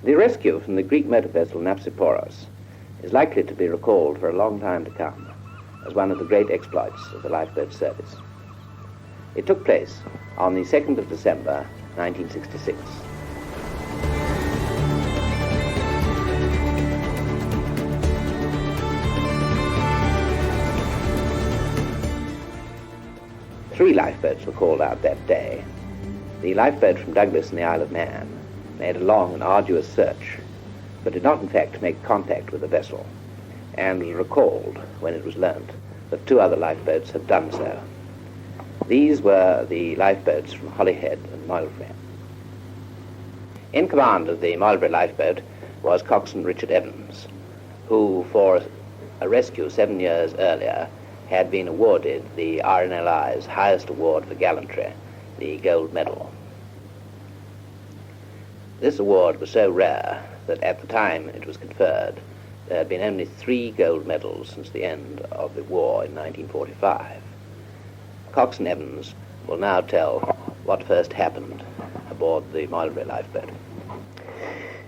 The rescue from the Greek motor vessel Nafsiporos is likely to be recalled for a long time to come as one of the great exploits of the lifeboat service. It took place on the 2nd of December, 1966. Three lifeboats were called out that day. The lifeboat from Douglas in the Isle of Man made a long and arduous search, but did not in fact make contact with the vessel, and was recalled when it was learnt that two other lifeboats had done so. These were the lifeboats from Holyhead and Moelfre. In command of the Moelfre lifeboat was Coxswain Richard Evans, who for a rescue 7 years earlier had been awarded the RNLI's highest award for gallantry, the Gold Medal. This award was so rare that at the time it was conferred, there had been only 3 gold medals since the end of the war in 1945. Coxswain Evans will now tell what first happened aboard the Moelfre lifeboat.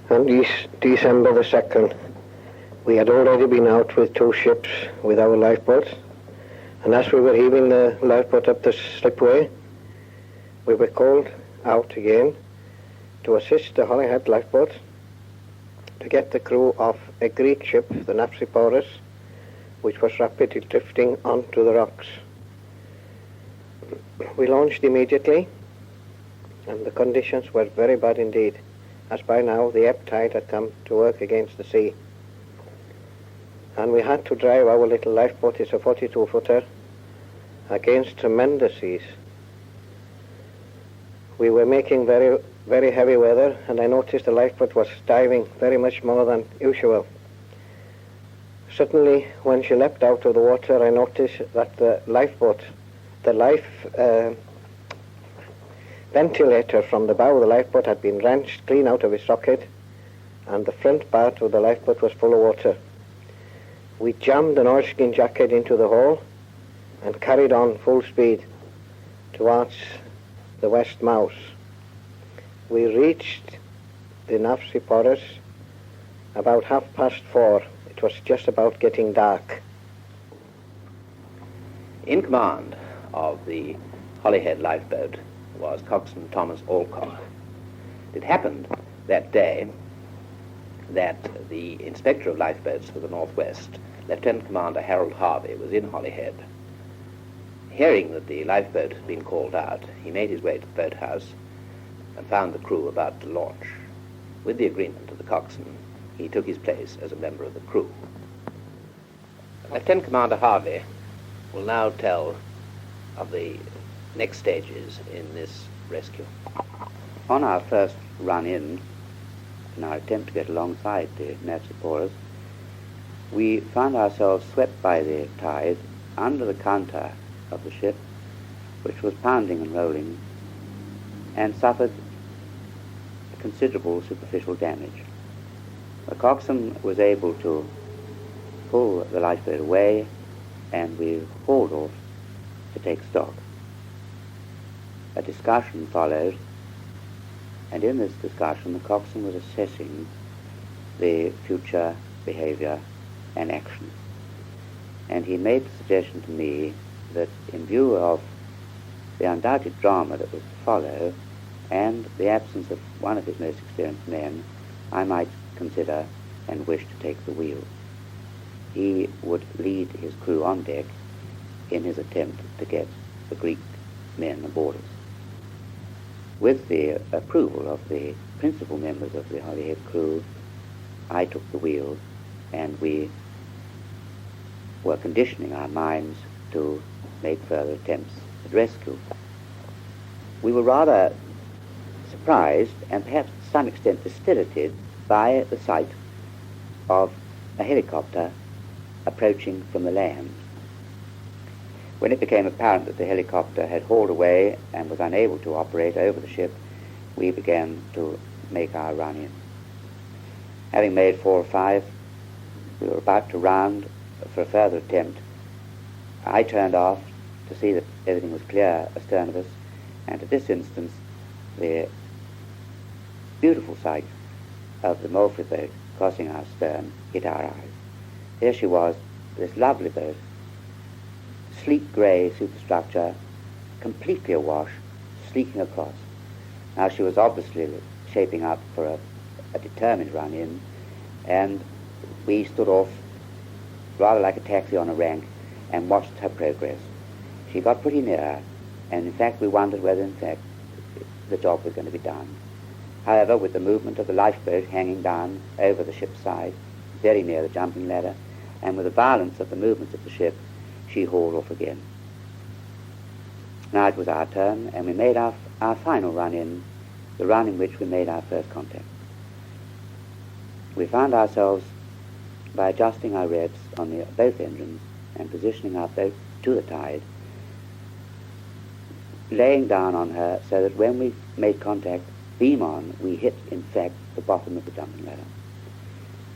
On December the 2nd, we had already been out with 2 ships with our lifeboats, and as we were heaving the lifeboat up the slipway, we were called out again to assist the Holyhead lifeboat to get the crew off a Greek ship, the Nafsiporos, which was rapidly drifting onto the rocks. We launched immediately, and the conditions were very bad indeed, as by now the ebb tide had come to work against the sea. And we had to drive our little lifeboat, it's a 42-footer, against tremendous seas. We were making very, very heavy weather, and I noticed the lifeboat was diving very much more than usual. Suddenly, when she leapt out of the water, I noticed that the lifeboat, the life ventilator from the bow of the lifeboat had been wrenched clean out of its socket, and the front part of the lifeboat was full of water. We jammed an oilskin jacket into the hole and carried on full speed towards the west mouth. We reached the Nafsiporos about 4:30. It was just about getting dark. In command of the Holyhead lifeboat was Coxswain Thomas Alcock. It happened that day that the Inspector of Lifeboats for the Northwest, Lieutenant Commander Harold Harvey, was in Holyhead. Hearing that the lifeboat had been called out, he made his way to the boathouse and found the crew about to launch. With the agreement of the coxswain, he took his place as a member of the crew. Lieutenant Commander Harvey will now tell of the next stages in this rescue. On our first run in our attempt to get alongside the Nafsiporos, we found ourselves swept by the tide under the counter of the ship, which was pounding and rolling, and suffered considerable superficial damage. The coxswain was able to pull the lifeboat away, and we hauled off to take stock. A discussion followed, and in this discussion the coxswain was assessing the future behavior and action. And he made the suggestion to me that in view of the undoubted drama that was to follow and the absence of one of his most experienced men, I might consider and wish to take the wheel. He would lead his crew on deck in his attempt to get the Greek men aboard us. With the approval of the principal members of the Holyhead crew, I took the wheel, and we were conditioning our minds to make further attempts at rescue. We were rather surprised and perhaps to some extent dispirited by the sight of a helicopter approaching from the land. When it became apparent that the helicopter had hauled away and was unable to operate over the ship, we began to make our run in. Having made 4 or 5, we were about to round for a further attempt. I turned off to see that everything was clear astern of us, and at this instance the beautiful sight of the Moelfre boat crossing our stern hit our eyes. Here she was, this lovely boat, sleek grey superstructure, completely awash, sleeking across. Now she was obviously shaping up for a determined run in, and we stood off rather like a taxi on a rank and watched her progress. She got pretty near, and in fact we wondered whether in fact the job was going to be done. However, with the movement of the lifeboat hanging down over the ship's side, very near the jumping ladder, and with the violence of the movements of the ship, she hauled off again. Now it was our turn, and we made our final run in, the run in which we made our first contact. We found ourselves, by adjusting our revs on both engines and positioning our boat to the tide, laying down on her so that when we made contact, beam on, we hit, in fact, the bottom of the jumping ladder.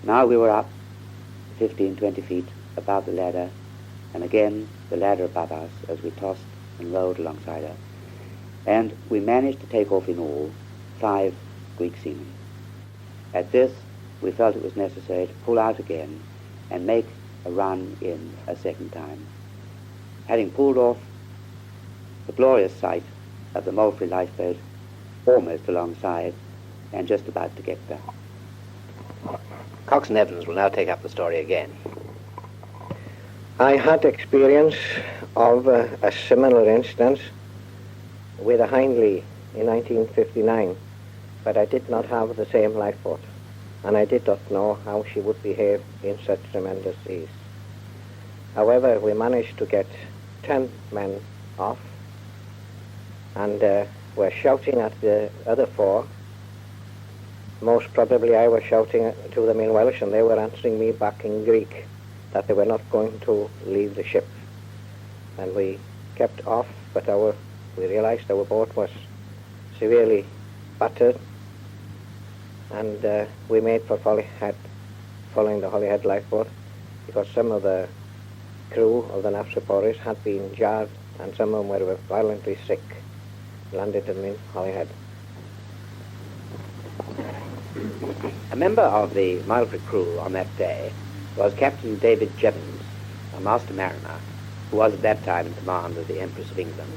Now we were up 15, 20 feet above the ladder, and again the ladder above us as we tossed and rolled alongside her. And we managed to take off in all 5 Greek seamen. At this, we felt it was necessary to pull out again and make a run in a second time. Having pulled off the glorious sight of the Moelfre lifeboat almost alongside and just about to get there. Coxswain Evans will now take up the story again. I had experience of a similar instance with a Hindley in 1959, but I did not have the same lifeboat, and I did not know how she would behave in such tremendous seas. However, we managed to get 10 men off, and were shouting at the other 4. Most probably I was shouting to them in Welsh, and they were answering me back in Greek that they were not going to leave the ship. And we kept off, but we realized our boat was severely battered, and we made for Holyhead, following the Holyhead lifeboat, because some of the crew of the Nafsiporos had been jarred, and some of them were violently sick. Landed them in Holyhead. A member of the Moelfre crew on that day was Captain J D Jeavons, a master mariner, who was at that time in command of the Empress of England.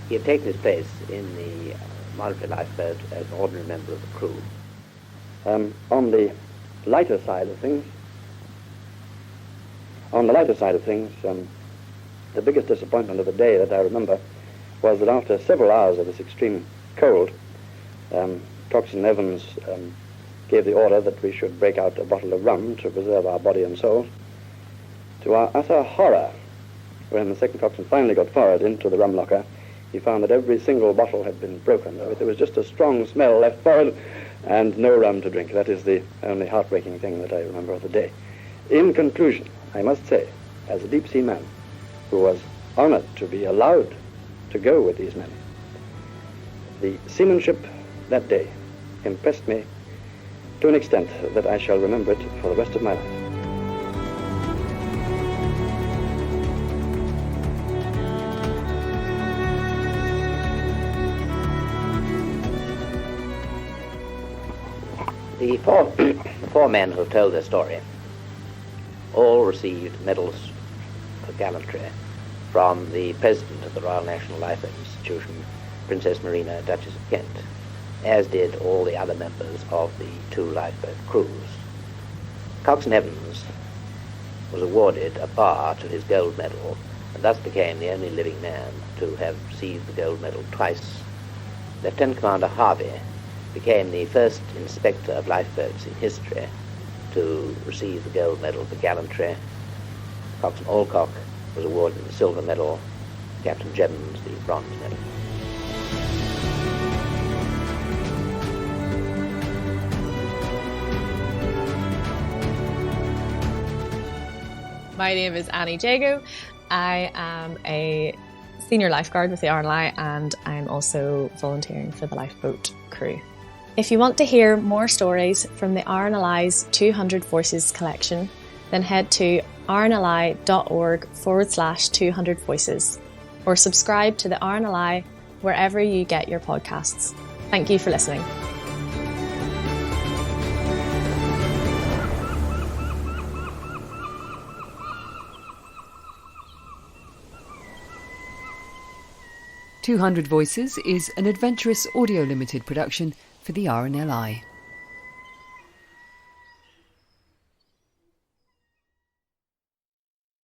He had taken his place in the Moelfre lifeboat as an ordinary member of the crew. On the lighter side of things, the biggest disappointment of the day that I remember was that after several hours of this extreme cold, Coxswain Evans gave the order that we should break out a bottle of rum to preserve our body and soul. To our utter horror, when the second coxswain finally got forward into the rum locker, he found that every single bottle had been broken. There was just a strong smell left forward and no rum to drink. That is the only heartbreaking thing that I remember of the day. In conclusion, I must say, as a deep-sea man who was honored to be allowed to go with these men, the seamanship that day impressed me to an extent that I shall remember it for the rest of my life. The four men who have told their story all received medals for gallantry from the President of the Royal National Lifeboat Institution, Princess Marina, Duchess of Kent, as did all the other members of the 2 lifeboat crews. Coxswain Evans was awarded a bar to his gold medal, and thus became the only living man to have received the gold medal twice. Lieutenant Commander Harvey became the first inspector of lifeboats in history to receive the gold medal for gallantry. Coxswain Alcock was awarded the silver medal, Captain Jeavons the bronze medal. My name is Annie Jago. I am a senior lifeguard with the RNLI, and I'm also volunteering for the lifeboat crew. If you want to hear more stories from the RNLI's 200 Voices collection, then head to rnli.org/200 voices or subscribe to the RNLI wherever you get your podcasts. Thank you for listening. 200 Voices is an Adventurous Audio Limited production for the RNLI.